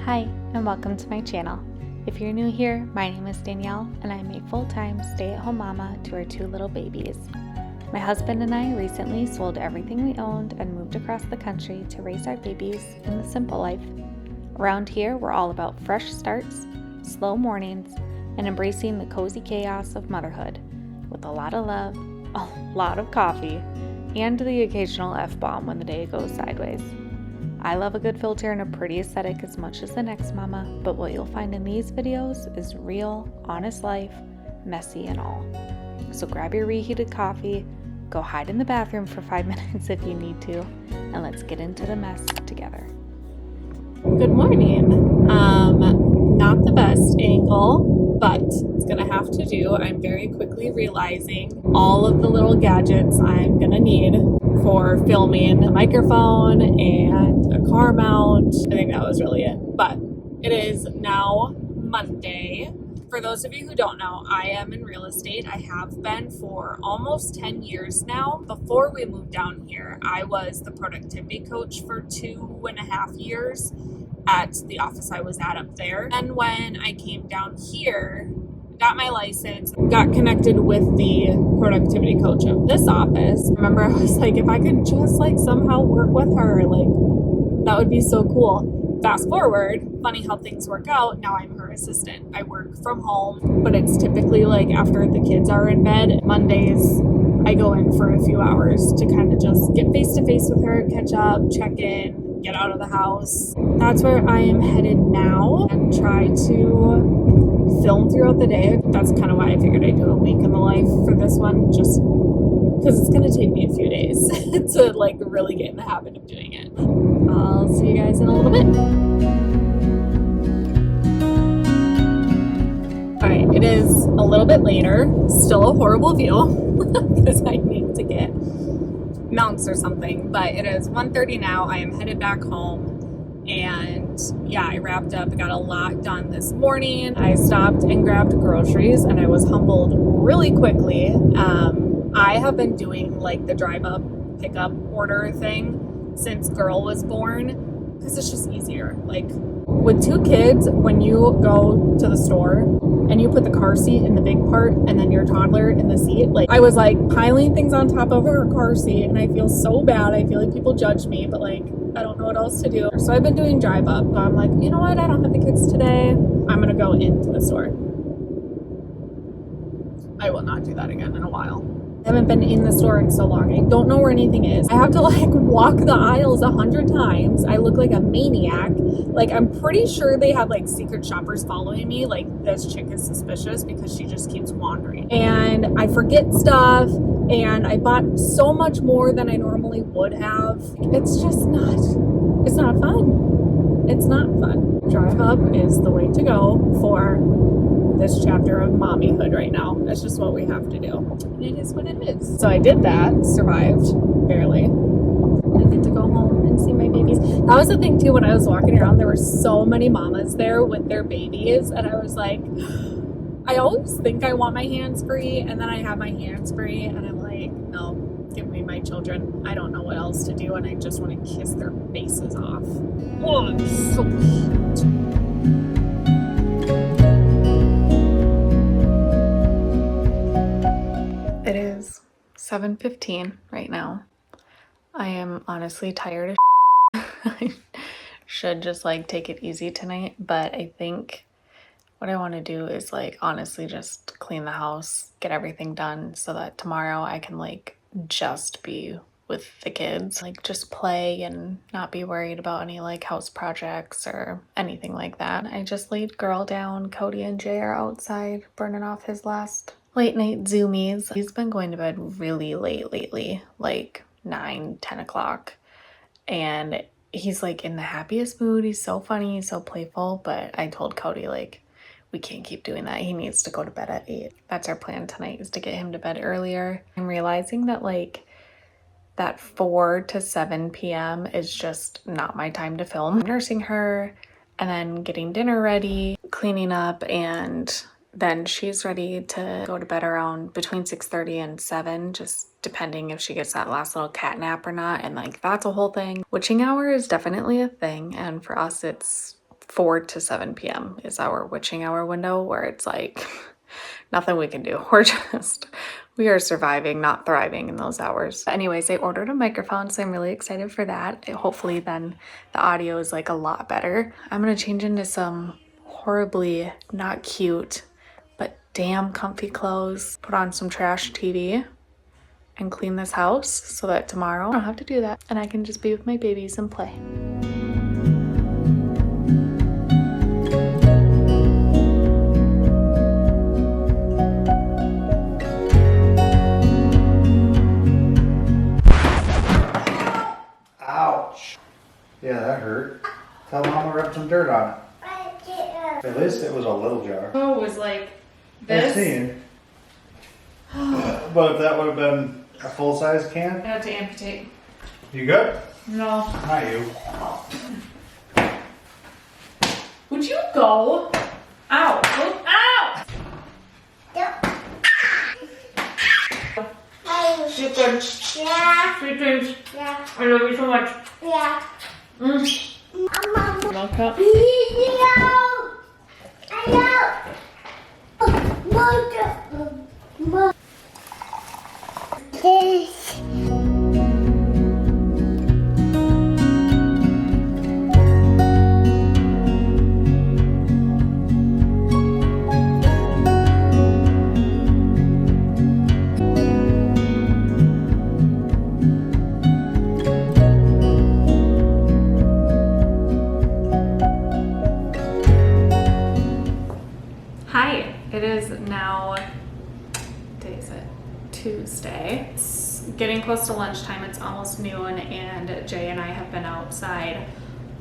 Hi, and welcome to my channel. If you're new here, my name is Danielle, and I'm a full-time stay-at-home mama to our two little babies. My husband and I recently sold everything we owned and moved across the country to raise our babies in the simple life. Around here, we're all about fresh starts, slow mornings, and embracing the cozy chaos of motherhood, with a lot of love, a lot of coffee, and the occasional F-bomb when the day goes sideways. I love a good filter and a pretty aesthetic as much as the next mama, but what you'll find in these videos is real, honest life, messy and all. So grab your reheated coffee, go hide in the bathroom for 5 minutes if you need to, and let's get into the mess together. Good morning. Not the best angle, but it's gonna have to do. I'm very quickly realizing all of the little gadgets I'm gonna need for filming: a microphone and a car mount. I think that was really it. But it is now Monday. For those of you who don't know, I am in real estate. I have been for almost 10 years now. Before we moved down here, I was the productivity coach for 2.5 years at the office I was at up there. And when I came down here, got my license, got connected with the productivity coach of this office. Remember, I was like, if I could just somehow work with her, that would be so cool. Fast forward, funny how things work out. Now I'm her assistant. I work from home, but it's typically after the kids are in bed. Mondays, I go in for a few hours to kind of just get face to face with her, catch up, check in, get out of the house. That's where I am headed now, and try to film throughout the day. That's kind of why I figured I'd do a week in the life for this one, just because it's going to take me a few days to really get in the habit of doing it. I'll see you guys in a little bit. All right, it is a little bit later, still a horrible view because I need to get mounts or something, but it is 1:30 now. I am headed back home, and yeah, I wrapped up, got a lot done this morning. I stopped and grabbed groceries, and I was humbled really quickly. I have been doing the drive up pickup order thing since Girl was born, because it's just easier. With two kids, when you go to the store and you put the car seat in the big part and then your toddler in the seat, I was piling things on top of her car seat, and I feel so bad. I feel like people judge me, but I don't know what else to do. So I've been doing drive up. So I'm you know what? I don't have the kids today. I'm gonna go into the store. I will not do that again in a while. I haven't been in the store in so long. I don't know where anything is. I have to walk the aisles 100 times. I look like a maniac. I'm pretty sure they have secret shoppers following me. This chick is suspicious because she just keeps wandering. And I forget stuff, and I bought so much more than I normally would have. It's just not, it's not fun. It's not fun. Drive up is the way to go for this chapter of mommyhood right now. That's just what we have to do. And it is what it is. So I did that, survived, barely. I get to go home and see my babies. That was the thing too, when I was walking around, there were so many mamas there with their babies, and I was I always think I want my hands free, and then I have my hands free, and I'm no, give me my children. I don't know what else to do, and I just want to kiss their faces off. Oh, it's so cute. It is 7:15 right now. I am honestly tired as I should just take it easy tonight, but I think what I want to do is honestly just clean the house, get everything done so that tomorrow I can just be with the kids, just play and not be worried about any house projects or anything like that. I just laid Girl down. Cody and Jay are outside burning off his last late night zoomies. He's been going to bed really late lately, 9, 10 o'clock, and he's in the happiest mood. He's so funny, he's so playful, but I told Cody we can't keep doing that. He needs to go to bed at 8. That's our plan tonight, is to get him to bed earlier. I'm realizing that that 4 to 7 p.m. is just not my time to film. I'm nursing her and then getting dinner ready, cleaning up, and then she's ready to go to bed around between 6:30 and 7, just depending if she gets that last little cat nap or not. And that's a whole thing. Witching hour is definitely a thing, and for us it's 4 to 7 p.m. is our witching hour window where it's like nothing we can do. We are surviving, not thriving in those hours. Anyways, I ordered a microphone, so I'm really excited for that. Hopefully then the audio is like a lot better. I'm gonna change into some horribly not cute, but damn comfy clothes, put on some trash TV, and clean this house so that tomorrow I don't have to do that and I can just be with my babies and play. Ouch. Yeah, that hurt. Tell Mama to rub some dirt on it. At least it was a little jar. Oh, it was like I this. seen. But if that would have been a full-size I can, had to amputate. you good? No. Not you. Would you go? Ow. Oh, ow! You're good. Yeah, Sweet dreams. yeah, I love you so much. yeah. Milk cup. Hi, it is now, what day is it? Tuesday. It's getting close to lunchtime, it's almost noon, and Jay and I have been outside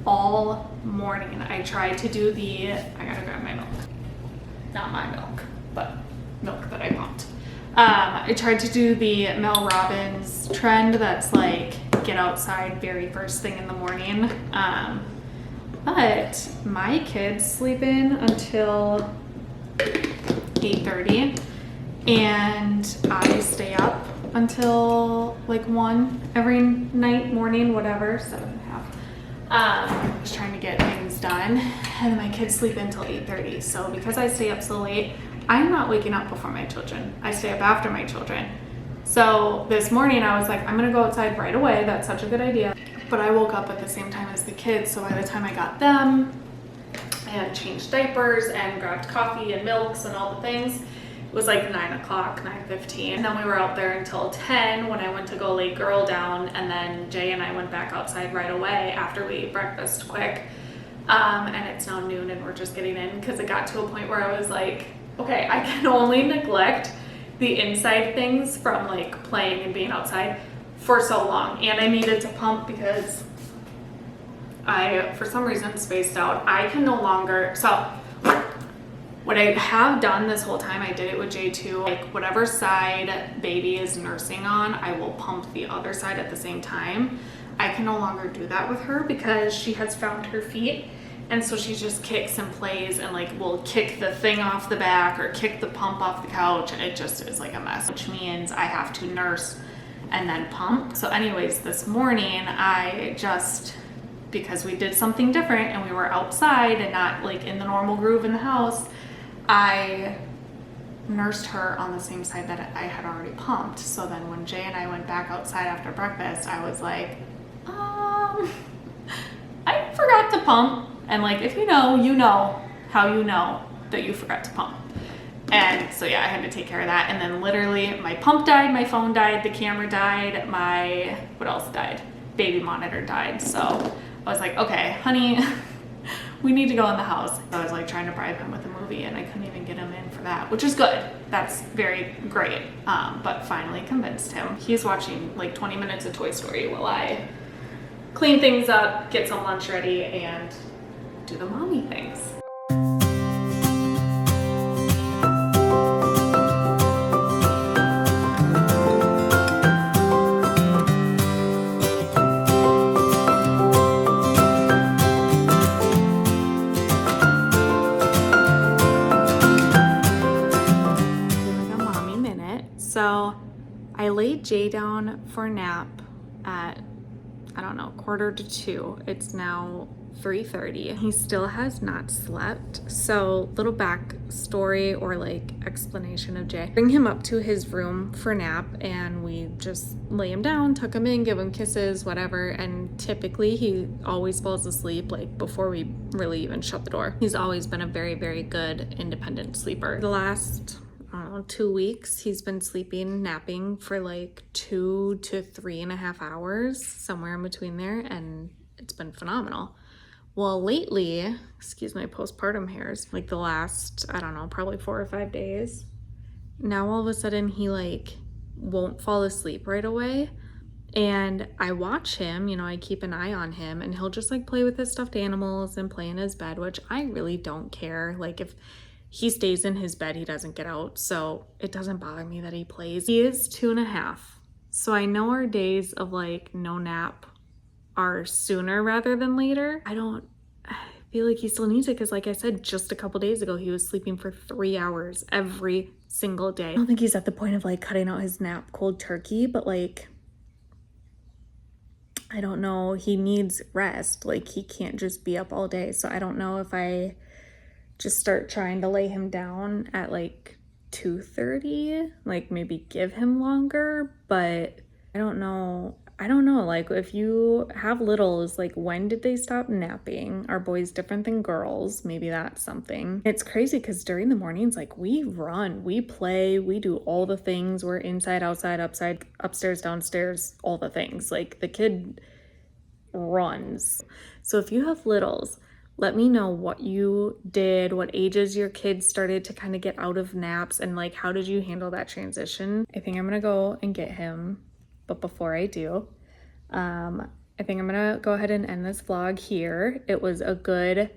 all morning. I tried to do I gotta grab my milk. Not my milk, but milk that I pumped. I tried to do the Mel Robbins trend that's like get outside very first thing in the morning. But my kids sleep in until 8:30 and I stay up until like 1 every night, morning, whatever, 7:30. Just trying to get things done, and my kids sleep until 8:30. So because I stay up so late, I'm not waking up before my children. I stay up after my children. So this morning I was like, I'm gonna go outside right away. That's such a good idea. But I woke up at the same time as the kids, so by the time I got them and changed diapers and grabbed coffee and milks and all the things, it was like 9 o'clock, 9:15. And then we were out there until 10 when I went to go lay girl down, and then Jay and I went back outside right away after we ate breakfast quick. And it's now noon and we're just getting in because it got to a point where I was like, okay, I can only neglect the inside things from like playing and being outside for so long. And I needed to pump because I, for some reason, spaced out. I can no longer, so what I have done this whole time, I did it with J2, like whatever side baby is nursing on, I will pump the other side at the same time. I can no longer do that with her because she has found her feet, and so she just kicks and plays and like will kick the thing off the back or kick the pump off the couch, and it just is like a mess, which means I have to nurse and then pump. So anyways, this morning I just, because we did something different and we were outside and not like in the normal groove in the house, I nursed her on the same side that I had already pumped. So then when Jay and I went back outside after breakfast, I was like, I forgot to pump. And like, if you know how you know that you forgot to pump. And so yeah, I had to take care of that. And then literally my pump died, my phone died, the camera died, what else died? Baby monitor died. So I was like, okay, honey, we need to go in the house. I was like trying to bribe him with a movie and I couldn't even get him in for that, which is good. That's very great. But finally convinced him. He's watching like 20 minutes of Toy Story while I clean things up, get some lunch ready, and do the mommy things. So I laid Jay down for a nap at, I don't don't know, 1:45. It's now 3:30. He still has not slept. So little backstory or like explanation of Jay. Bring him up to his room for nap and we just lay him down, tuck him in, give him kisses, whatever. And typically he always falls asleep like before we really even shut the door. He's always been a very, very good independent sleeper. The last, I don't know, 2 weeks, he's been sleeping, napping for like 2 to 3.5 hours, somewhere in between there, and it's been phenomenal. Well, lately, excuse my postpartum hairs, like the last, I don't know, probably 4 or 5 days, now all of a sudden he like won't fall asleep right away. And I watch him, you know, I keep an eye on him, and he'll just like play with his stuffed animals and play in his bed, which I really don't care. Like if he stays in his bed, he doesn't get out, so it doesn't bother me that he plays. He is 2.5, so I know our days of like no nap are sooner rather than later. I feel like he still needs it because like I said, just a couple days ago, he was sleeping for 3 hours every single day. I don't think he's at the point of like cutting out his nap cold turkey, but like, I don't know, he needs rest. Like he can't just be up all day. So I don't know if I just start trying to lay him down at like 2:30, like maybe give him longer, but I don't know, like if you have littles, like when did they stop napping? Are boys different than girls? Maybe that's something. It's crazy because during the mornings, like we run, we play, we do all the things. We're inside, outside, upside, upstairs, downstairs, all the things. Like the kid runs. So if you have littles, let me know what you did, what ages your kids started to kind of get out of naps, and like how did you handle that transition? I think I'm gonna go and get him, but before I do, I think I'm gonna go ahead and end this vlog here. It was a good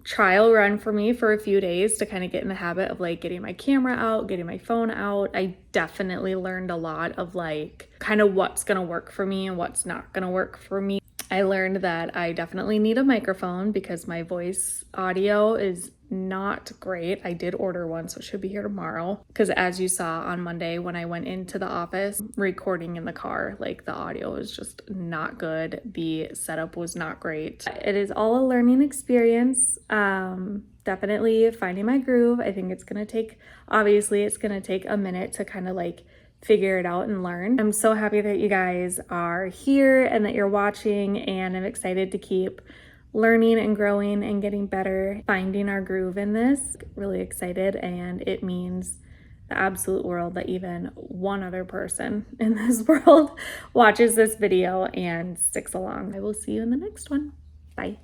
trial run for me for a few days to kind of get in the habit of like getting my camera out, getting my phone out. I definitely learned a lot of like kind of what's gonna work for me and what's not gonna work for me. I learned that I definitely need a microphone because my voice audio is not great. I did order one, so it should be here tomorrow. Because as you saw on Monday when I went into the office, recording in the car, like the audio was just not good. The setup was not great. It is all a learning experience. Definitely finding my groove. I think it's gonna take a minute to kind of like figure it out and learn. I'm so happy that you guys are here and that you're watching, and I'm excited to keep learning and growing and getting better, finding our groove in this. Really excited, and it means the absolute world that even one other person in this world watches this video and sticks along. I will see you in the next one. Bye.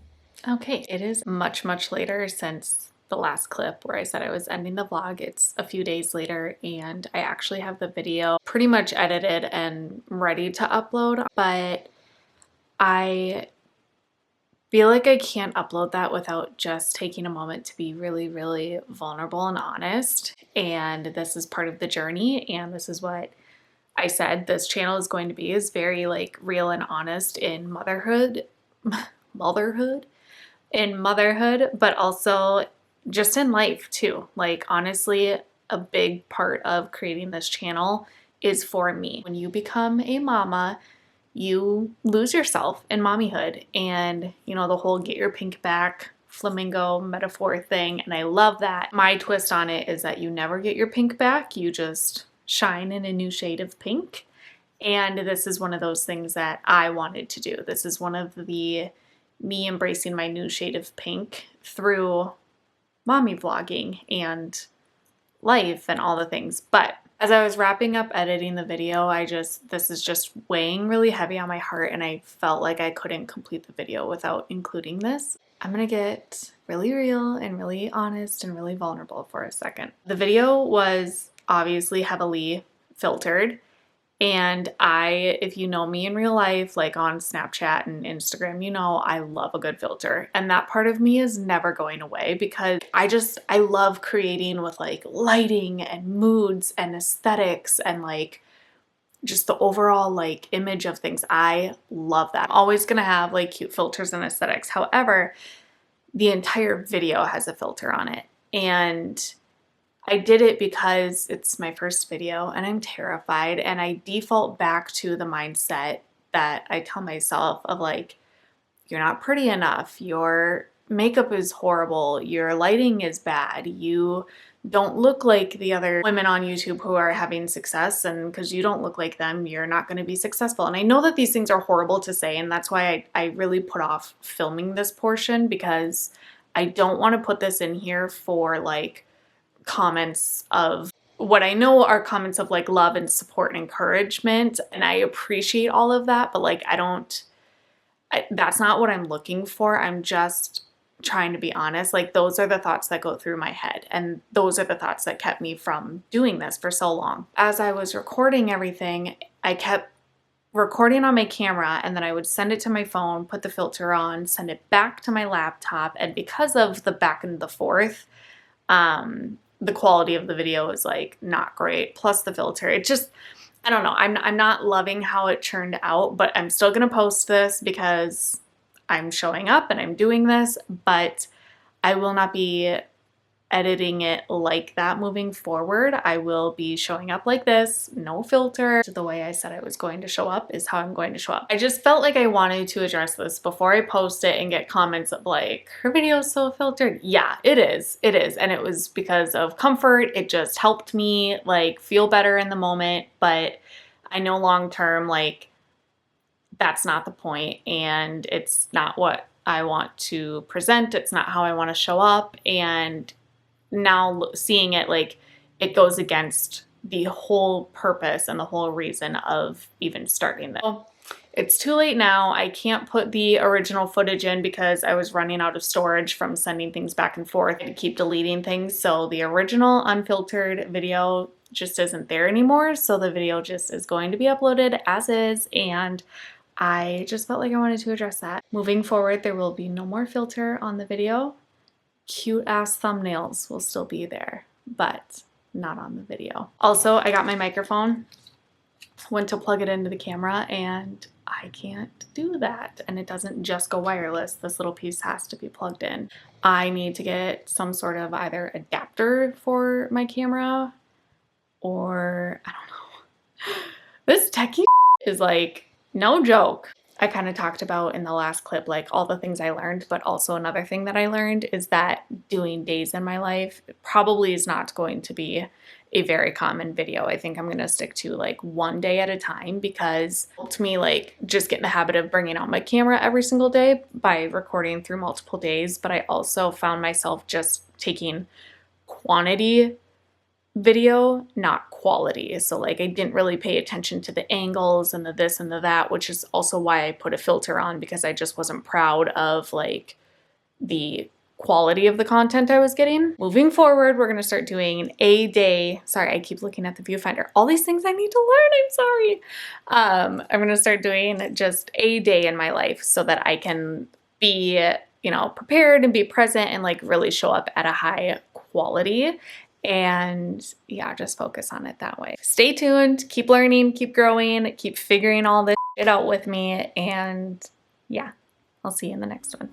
Okay, it is much, much later since the last clip where I said I was ending the vlog. It's a few days later and I actually have the video pretty much edited and ready to upload, but I feel like I can't upload that without just taking a moment to be really, really vulnerable and honest. And this is part of the journey, and this is what I said this channel is going to be, is very like real and honest in motherhood, but also just in life too. Like honestly, a big part of creating this channel is for me. When you become a mama, you lose yourself in mommyhood, and you know, the whole get your pink back flamingo metaphor thing, and I love that. My twist on it is that you never get your pink back, you just shine in a new shade of pink. And this is one of those things that I wanted to do. This is one of the me embracing my new shade of pink through mommy vlogging and life and all the things. But as I was wrapping up editing the video, this is just weighing really heavy on my heart, and I felt like I couldn't complete the video without including this. I'm gonna get really real and really honest and really vulnerable for a second. The video was obviously heavily filtered, and if you know me in real life, like on Snapchat and Instagram, you know I love a good filter. And that part of me is never going away because I love creating with like lighting and moods and aesthetics and like just the overall like image of things. I love that. I'm always gonna have like cute filters and aesthetics. However, the entire video has a filter on it. And I did it because it's my first video and I'm terrified, and I default back to the mindset that I tell myself of like, you're not pretty enough, your makeup is horrible, your lighting is bad, you don't look like the other women on YouTube who are having success, and because you don't look like them, you're not going to be successful. And I know that these things are horrible to say, and that's why I really put off filming this portion, because I don't want to put this in here for like comments of what I know are comments of like love and support and encouragement, and I appreciate all of that, but like that's not what I'm looking for. I'm just trying to be honest. Like, those are the thoughts that go through my head, and those are the thoughts that kept me from doing this for so long. As I was recording everything, I kept recording on my camera, and then I would send it to my phone, put the filter on, send it back to my laptop, and because of the back and the forth, the quality of the video is like not great, plus the filter. It just, I don't know. I'm not loving how it turned out, but I'm still going to post this because I'm showing up and I'm doing this, but I will not be editing it like that moving forward. I will be showing up like this, no filter. The way I said I was going to show up is how I'm going to show up. I just felt like I wanted to address this before I post it and get comments of like, her video's so filtered. Yeah, it is. It is. And it was because of comfort. It just helped me like feel better in the moment. But I know long term, like, that's not the point, and it's not what I want to present. It's not how I want to show up. And now seeing it, like, it goes against the whole purpose and the whole reason of even starting this. So it's too late now. I can't put the original footage in because I was running out of storage from sending things back and forth to keep deleting things. So the original unfiltered video just isn't there anymore. So the video just is going to be uploaded as is, and I just felt like I wanted to address that. Moving forward, there will be no more filter on the video. Cute ass thumbnails will still be there, but not on the video. Also, I got my microphone, went to plug it into the camera, and I can't do that. And it doesn't just go wireless. This little piece has to be plugged in. I need to get some sort of either adapter for my camera, or I don't know. This techie is like, no joke. I kind of talked about in the last clip, like all the things I learned, but also another thing that I learned is that doing days in my life probably is not going to be a very common video. I think I'm going to stick to like one day at a time, because to me, like, just get in the habit of bringing out my camera every single day by recording through multiple days. But I also found myself just taking quantity video, not quality. So like, I didn't really pay attention to the angles and the this and the that, which is also why I put a filter on, because I just wasn't proud of like the quality of the content I was getting. Moving forward, we're going to start doing a day. Sorry, I keep looking at the viewfinder. All these things I need to learn. I'm sorry. I'm going to start doing just a day in my life so that I can be, you know, prepared and be present and like really show up at a high quality. And yeah, just focus on it that way. Stay tuned, keep learning, keep growing, keep figuring all this shit out with me. And yeah, I'll see you in the next one.